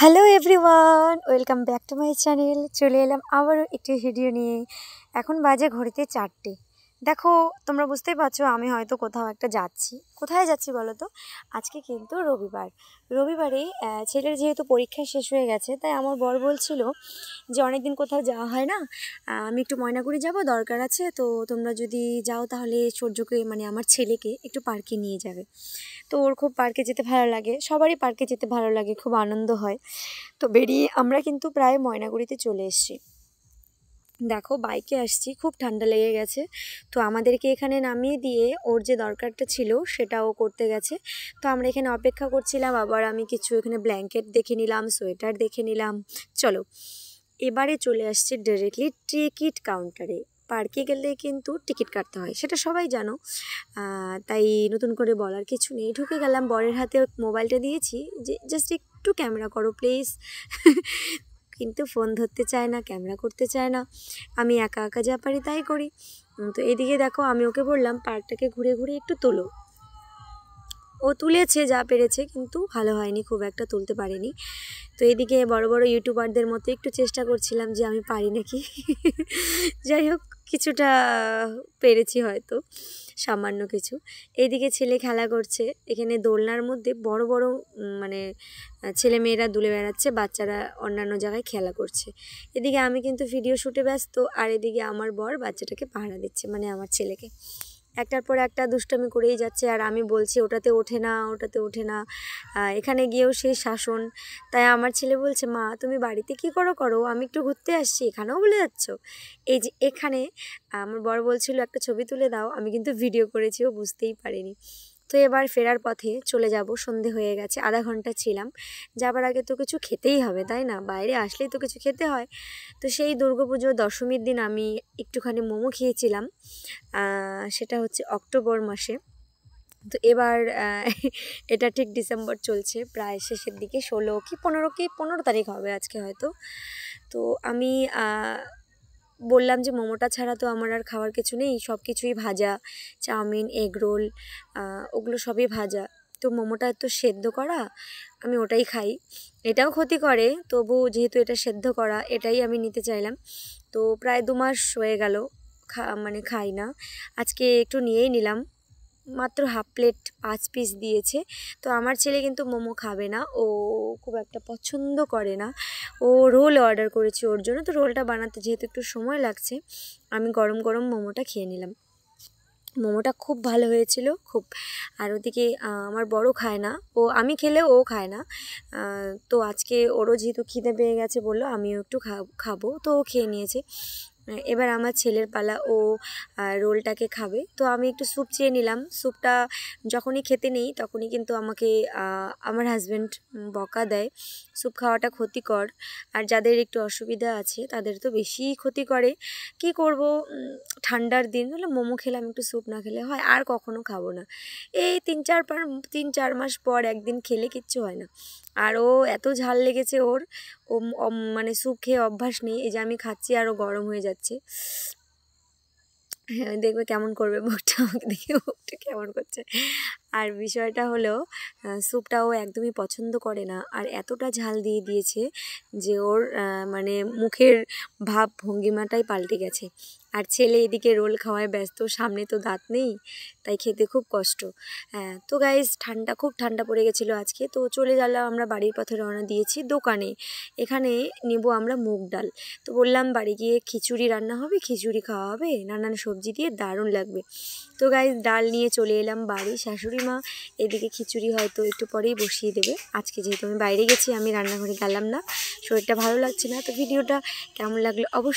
Hello everyone, welcome back to my channel. চলে এলাম আবারও একটি ভিডিও নিয়ে। এখন বাজে ঘড়িতে 4টে। দেখো, তোমরা বুঝতেই পারছো আমি হয়তো কোথাও একটা যাচ্ছি। কোথায় যাচ্ছি বলো তো? আজকে কিন্তু রবিবারে ছেলের যেহেতু পরীক্ষা শেষ হয়ে গেছে, তাই আমার বর বলছিল যে অনেকদিন কোথাও যাওয়া হয় না, আমি একটু ময়নাগুড়ি যাব, দরকার আছে, তো তোমরা যদি যাও তাহলে সূর্যকে মানে আমার ছেলেকে একটু পার্কে নিয়ে যাবে। তো ওর খুব পার্কে যেতে ভালো লাগে, সবারই পার্কে যেতে ভালো লাগে, খুব আনন্দ হয়। তো বেরিয়ে আমরা কিন্তু প্রায় ময়নাগুড়িতে চলে এসেছি। দেখো, বাইকে আসছি, খুব ঠান্ডা লেগে গেছে। তো আমাদেরকে এখানে নামিয়ে দিয়ে ওর যে দরকারটা ছিল সেটা ও করতে গেছে। তো আমরা এখানে অপেক্ষা করছিলাম, আবার আমি কিছু এখানে ব্ল্যাঙ্কেট দেখে নিলাম, সোয়েটার দেখে নিলাম। চলো, এবারে চলে আসছে ডাইরেক্টলি টিকিট কাউন্টারে। পার্কে গেলে কিন্তু টিকিট কাটতে হয়, সেটা সবাই জানো, তাই নতুন করে বলার কিছু নেই। ঢুকে গেলাম, বরের হাতে মোবাইলটা দিয়েছি যে জাস্ট একটু ক্যামেরা করো প্লিজ। কিন্তু ফোন ধরতে চায় না, ক্যামেরা করতে চায় না। আমি একা একা যা পারি তাই করি। তো এদিকে দেখো, আমি ওকে বললাম পার্কটাকে ঘুরে ঘুরে একটু তোলো। ও তুলেছে যা পেরেছে, কিন্তু ভালো হয়নি, খুব একটা তুলতে পারেনি। তো এদিকে বড় বড় ইউটিউবারদের মতো একটু চেষ্টা করছিলাম যে আমি পারি নাকি। যাই হোক, কিছুটা পেরেছি হয়তো, সামান্য কিছু। এইদিকে ছেলে খেলা করছে, এখানে দোলনার মধ্যে বড় বড় মানে ছেলে মেয়েরা দুলে বেড়াচ্ছে, বাচ্চারা অন্যান্য জায়গায় খেলা করছে। এদিকে আমি কিন্তু ভিডিও শ্যুটে ব্যস্ত, আর এদিকে আমার বর বাচ্চাটাকে পাহারা দিচ্ছে, মানে আমার ছেলেকে। একটার পর একটা দুষ্টামি করেই যাচ্ছে, আর আমি বলছি ওটাতে ওঠে না, ওটাতে ওঠে না। এখানে গিয়েও সেই শাসন। তাই আমার ছেলে বলছে, মা তুমি বাড়িতে কি করো করো, আমি একটু ঘুরতে আসছি, এখানেও বলে যাচ্ছ। এই যে এখানে আমার বর বলছিল একটা ছবি তুলে দাও, আমি কিন্তু ভিডিও করেছি, ও বুঝতেই পারিনি। তো এবার ফেরার পথে চলে যাব, সন্ধে হয়ে গেছে, আধা ঘন্টা ছিলাম। যাবার আগে তো কিছু খেতেই হবে, তাই না? বাইরে আসলেই তো কিছু খেতে হয়। তো সেই দুর্গাপুজোর দশমীর দিন আমি একটুখানি মোমো খেয়েছিলাম, সেটা হচ্ছে অক্টোবর মাসে। তো এবার এটা ঠিক ডিসেম্বর চলছে, প্রায় শেষের দিকে, 16 কি 15 তারিখ হবে আজকে হয়তো। তো আমি বললাম যে মোমোটা ছাড়া তো আমার আর খাওয়ার কিছু নেই, সব কিছুই ভাজা, চাউমিন, এগ রোল, ওগুলো সবই ভাজা। তো মোমোটা তো সেদ্ধ করা, আমি ওটাই খাই। এটাও ক্ষতি করে, তবু যেহেতু এটা সেদ্ধ করা, এটাই আমি নিতে চাইলাম। তো প্রায় 2 মাস হয়ে গেল মানে খাই না। আজকে একটু নিয়েই নিলাম, মাত্র হাফ প্লেট 5 পিস দিয়েছে। তো আমার ছেলে কিন্তু মোমো খাবে না, ও খুব একটা পছন্দ করে না। ও রোল অর্ডার করেছি ওর জন্য, তো রোলটা বানাতে যেহেতু একটু সময় লাগছে, আমি গরম গরম মোমোটা খেয়ে নিলাম। মোমোটা খুব ভালো হয়েছিল, খুব। আর ওদিকে আমার বড় খায় না, আমি খেলেও ও খায় না। তো আজকে ওরও যেহেতু খিদে পেয়ে গেছে, বললো আমিও একটু খাবো, তো ও খেয়ে নিয়েছে। এবার আমার ছেলের পালা, ও রোলটাকে খাবে। তো আমি একটু স্যুপ চেয়ে নিলাম। স্যুপটা যখনই খেতে নেই তখনই কিন্তু আমাকে আমার হাজব্যান্ড বকা দেয়, স্যুপ খাওয়াটা ক্ষতিকর, আর যাদের একটু অসুবিধা আছে তাদের তো বেশিই ক্ষতি করে। কি করব, ঠান্ডার দিন হলে মোমো খেলাম, একটু স্যুপ না খেলে হয়? আর কখনো খাবো না। এই 3-4 মাস পর একদিন খেলে কিচ্ছু হয় না। আর ও এত ঝাল লেগেছে ওর, ও মানে স্যুপ খেয়ে অভ্যাস নেই। এই যে আমি খাচ্ছি, আরও গরম হয়ে যাচ্ছে। হ্যাঁ, দেখবে কেমন করবে মুখটা, আমাকে দেখে মুখটা কেমন করছে। আর বিষয়টা হলো, স্যুপটা ও একদমই পছন্দ করে না, আর এতটা ঝাল দিয়ে দিয়েছে যে ওর মানে মুখের ভাব ভঙ্গিমাটাই পাল্টে গেছে। আর ছেলে এদিকে রোল খাওয়ায় ব্যস্ত, সামনে তো দাঁত নেই, তাই খেতে খুব কষ্ট। হ্যাঁ, তো গাইস, খুব ঠান্ডা পড়ে গেছিলো আজকে। তো চলে গেলাম, আমরা বাড়ির পথে রওনা দিয়েছি দোকানে। এখানে নেব আমরা মুগ ডাল। তো বললাম বাড়ি গিয়ে খিচুড়ি রান্না হবে, খিচুড়ি খাওয়া হবে, নানান সবজি দিয়ে, দারুণ লাগবে। তো গাইস, ডাল নিয়ে চলে এলাম বাড়ি। শাশুড়ি মা এদিকে খিচুড়ি হয়তো একটু পরেই বসিয়ে দেবে। আজকে যেহেতু আমি বাইরে গেছি, আমি রান্নাঘরে গেলাম না, শরীরটা ভালো লাগছে না। তো ভিডিওটা কেমন লাগলো অবশ্যই